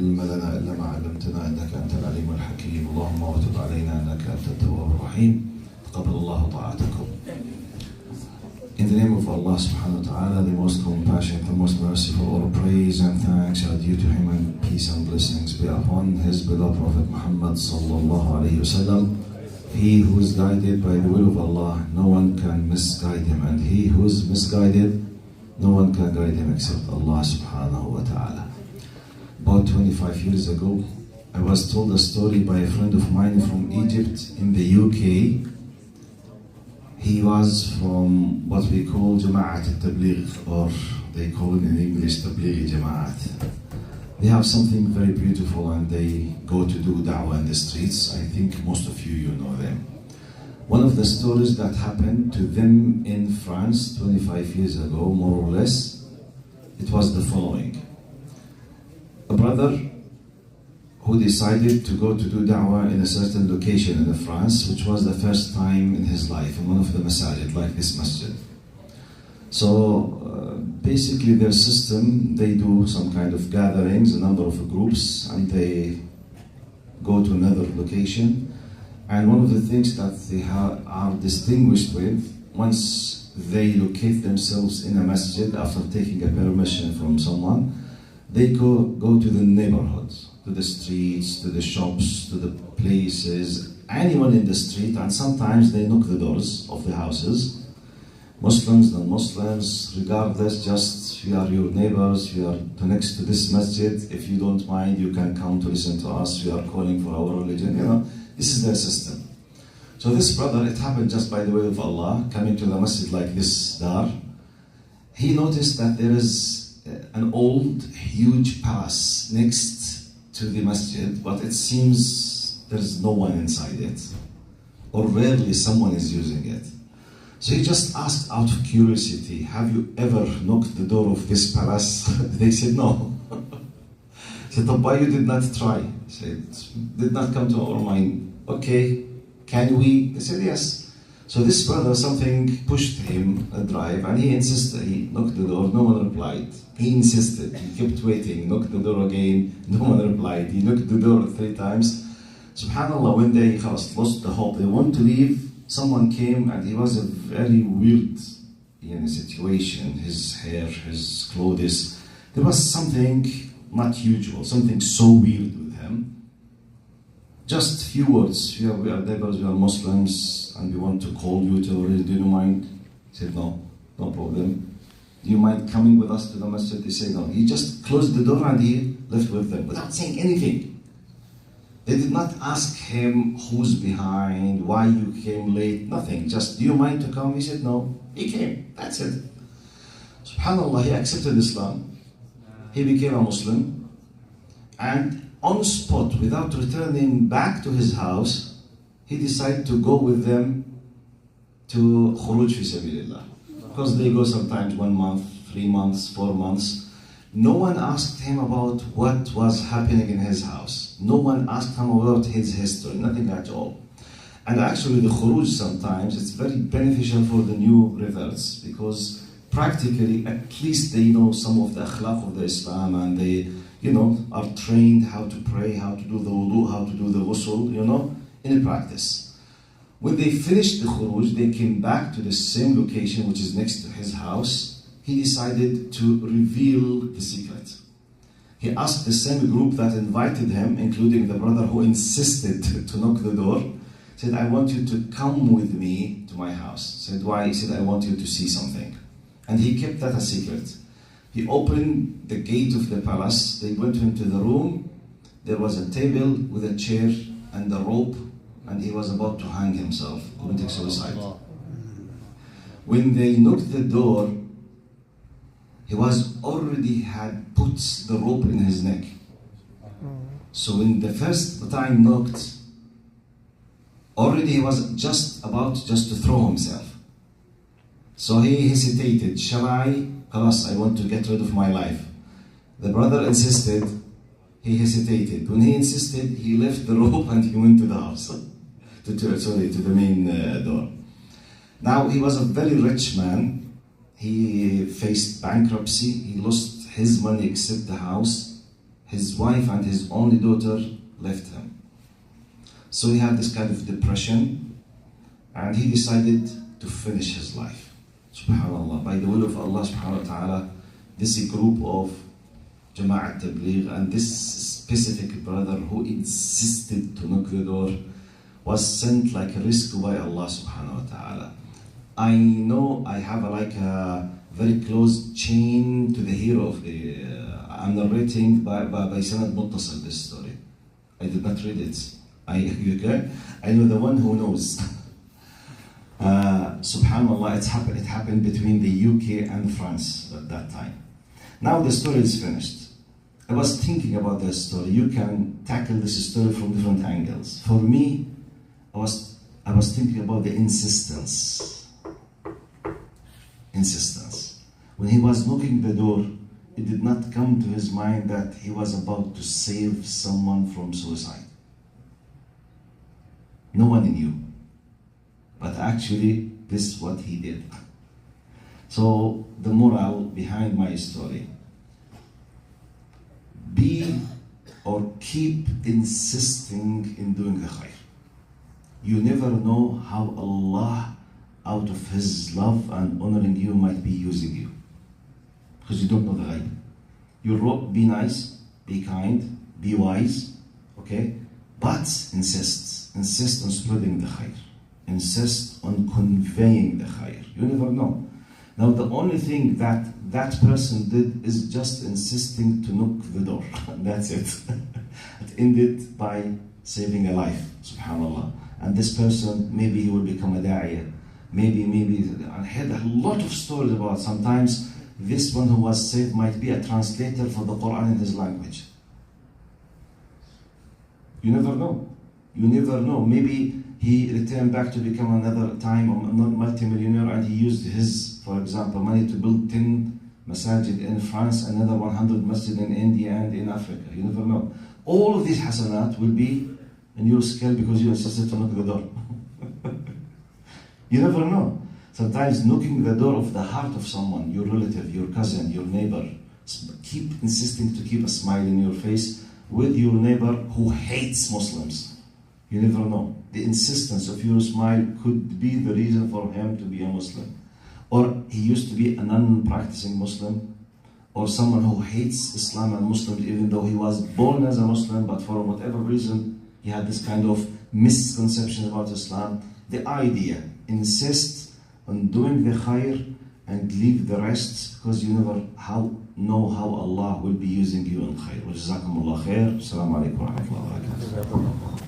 علم لنا إلا ما علمتنا إنك أنت العليم الحكيم. اللهم وتب علينا إنك أنت التواب الرحيم. تقبل الله طاعتكم. In the name of Allah subhanahu wa ta'ala, the most compassionate, the most merciful, all praise and thanks are due to Him, and peace and blessings be upon His beloved Prophet Muhammad sallallahu alayhi wasallam. He who is guided by the will of Allah, no one can misguide him, and he who is misguided, no one can guide him except Allah subhanahu wa ta'ala. About 25 years ago, I was told a story by a friend of mine from Egypt in the UK. He was from what we call Jama'at al-Tabligh, or they call it in English Tabligh Jama'at. They have something very beautiful and they go to do da'wah in the streets. I think most of you know them. One of the stories that happened to them in France 25 years ago, more or less, it was the following. A brother who decided to go to do da'wah in a certain location in France, which was the first time in his life, in one of the masajid, like this masjid. So basically their system, they do some kind of gatherings, a number of groups, and they go to another location. And one of the things that they are distinguished with, once they locate themselves in a masjid after taking a permission from someone, they go to the neighborhoods, to the streets, to the shops, to the places, anyone in the street, and sometimes they knock the doors of the houses. Muslims, non-Muslims, regardless, just we are your neighbors, we are next to this masjid. If you don't mind, you can come to listen to us. We are calling for our religion. This is their system. So this brother, it happened just by the way of Allah, coming to the masjid like this dar. He noticed that there is an old, huge palace next to the masjid, but it seems there's no one inside it, or rarely someone is using it. So he just asked out of curiosity, have you ever knocked the door of this palace? They said no. He said, why you did not try? He said, did not come to our mind. Okay, can we? They said yes. So this brother, something pushed him a drive, and he insisted. He knocked the door, no one replied. He insisted, he kept waiting, knocked the door again, no one replied. He knocked the door 3 times. SubhanAllah, when they lost the hope, they want to leave, someone came, and he was a very weird situation. His hair, his clothes, there was something not usual, something so weird with him. Just few words, we are neighbors, we are Muslims, and we want to call you to, do you mind? He said, no problem. Do you mind coming with us to the masjid? They said no. He just closed the door and he left with them without saying anything. They did not ask him who's behind, why you came late, nothing. Just, do you mind to come? He said no. He came, that's it. SubhanAllah, he accepted Islam. He became a Muslim. And on spot, without returning back to his house, he decided to go with them to Khuruj fi Sabilillah. Because they go sometimes 1 month, 3 months, 4 months. No one asked him about what was happening in his house. No one asked him about his history, nothing at all. And actually the khuruj sometimes, it's very beneficial for the new reverts, because practically at least they know some of the akhlaq of the Islam, and they are trained how to pray, how to do the wudu, how to do the ghusl, in practice. When they finished the khuruj, they came back to the same location which is next to his house. He decided to reveal the secret. He asked the same group that invited him, including the brother who insisted to knock the door, said, I want you to come with me to my house. Said, why? He said, I want you to see something. And he kept that a secret. He opened the gate of the palace. They went into the room. There was a table with a chair and a rope, and he was about to hang himself, committing suicide. When they knocked the door, he already had put the rope in his neck. So when the first time knocked, already he was just about to throw himself. So he hesitated. Shall I? Khalas, I want to get rid of my life. The brother insisted. He hesitated. When he insisted, he left the rope and he went to the house, to the main door. Now he was a very rich man. He faced bankruptcy. He lost his money except the house. his wife and his only daughter left him. So he had this kind of depression, and he decided to finish his life. Subhanallah, by the will of Allah subhanahu wa ta'ala, this group of Jama'at Tabligh and this specific brother who insisted to knock the door was sent like a rescue by Allah subhanahu wa ta'ala. I know I have a very close chain to the hero of the, I'm narrating by Sanad Muttasal this story. I did not read it. I know the one who knows. Subhanallah, it happened between the UK and France at that time. Now the story is finished. I was thinking about this story. You can tackle this story from different angles. For me, I was thinking about the insistence. When he was knocking the door, it did not come to his mind that he was about to save someone from suicide. No one knew. But actually, this is what he did. So, the moral behind my story: be or keep insisting in doing the khair. You never know how Allah, out of His love and honoring you, might be using you. Because you don't know the ghaib. You wrote, be nice, be kind, be wise, okay? But insist on spreading the khair. Insist on conveying the khair. You never know. Now the only thing that person did is just insisting to knock the door. That's it. It ended by saving a life, subhanAllah. And this person, maybe he will become a da'iyah. Maybe, I had a lot of stories about sometimes this one who was saved might be a translator for the Quran in his language. You never know. You never know. Maybe he returned back to become another time a multi-millionaire, and he used his, for example, money to build 10 masajid in France, another 100 masjid in India and in Africa. You never know. All of these hasanat will be in your scale because you insisted to knock the door. You never know. Sometimes knocking the door of the heart of someone, your relative, your cousin, your neighbor, keep insisting to keep a smile in your face with your neighbor who hates Muslims. You never know. The insistence of your smile could be the reason for him to be a Muslim. Or he used to be a non-practicing Muslim, or someone who hates Islam and Muslims even though he was born as a Muslim, but for whatever reason he had this kind of misconception about Islam. The idea, insist on doing the khair and leave the rest, because you never know how Allah will be using you in khair. Wa jazakumullah khair. Assalamu alaikum wa rahmatullahi wa barakatuh.